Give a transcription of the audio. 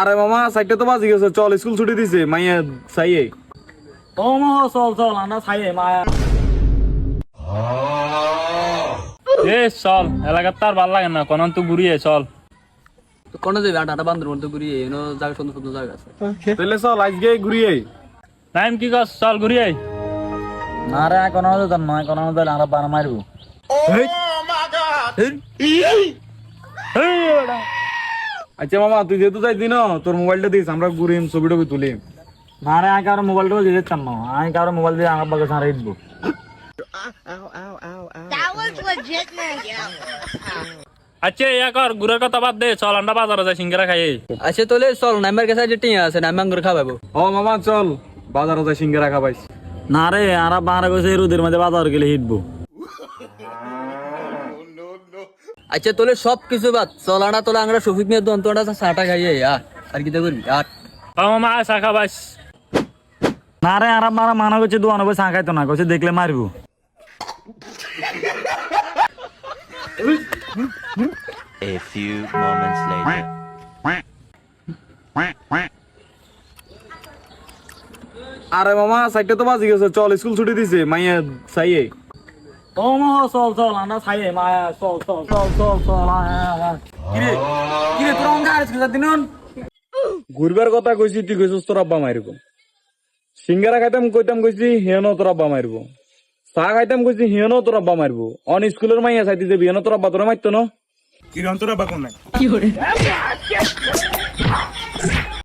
আরে মামা 4টা তো বাজে গেছে, চল স্কুল ছুটি দিছে মাইয়া চাইয়ে। ও মামা চল চল আমরা ছাইয়ে মায়া। এ চল, এলাকার তার ভাল লাগে না, কোন তো ঘুরিয়ে চল। কোন যাবে আটা বান্ধব মধ্যে ঘুরি এনো জায়গা সুন্দর সুন্দর জায়গা আছে। তাহলে চল আজকে ঘুরিয়ে। টাইম কি কর, চল ঘুরিয়ে। না রে কোন যান নয় কোন যান আমরা বানা মারবো। আচ্ছা মামা তুই যেহেতু যাই দিন তোর মোবাইলটা দিস, আমরা ঘুরিম ছবি টবি তুলিম। না রে কারো মোবাইলটাও দিয়ে দিতাম না, আমি কারো মোবাইল দিয়ে আমার বাগে সারা দিবো। That was legitness. আচ্ছা ইয়া কর, ঘুরের কথা বাদ দে, চল আমরা বাজারে যাই সিঙ্গারা খাই। আচ্ছা তোলে চল নাম্বার কাছে যে টিয়া আছে নাম্বার করে খাওয়াবো। ও মামা চল বাজারে যাই সিঙ্গারা খাবাইস। না রে আরা বারা কইছে রোদের মধ্যে বাজার গেলে হিটবো। আচ্ছা তোলে সব কিছু বাদ চল আনা তোলে আমরা শফিক মিয়া দন্তটা চাটা খাইয়ে আর কি করবি আর মামা চা খাবাইস। না রে আরা মারা মানা করছে দোয়ানো বই চা খাইতো না কইছে দেখলে মারবো। A few moments later. আরে মামা 4টা তো বাজে গেছে, চল স্কুল ছুটি দিছে মাইয়া চাইয়ে। ও মামা চল চল আমরা ছাইয়ে মায়া চল চল চল চল চল কিরে কিরে তোর অঙ্গ আর কিছু দিন ঘুরবার কথা কইছি, তুই কইছিস তোর আব্বা মারবো। সিঙ্গারা খাইতাম কইতাম কইছি হিয়ানো তোর আব্বা মারবো। চা খাইতাম কইছি হিয়ানো তোর আব্বা মারবো। অন স্কুলের মাইয়া চাইতে যে হিয়ানো তোর আব্বা তোরা মারতো না। কি করে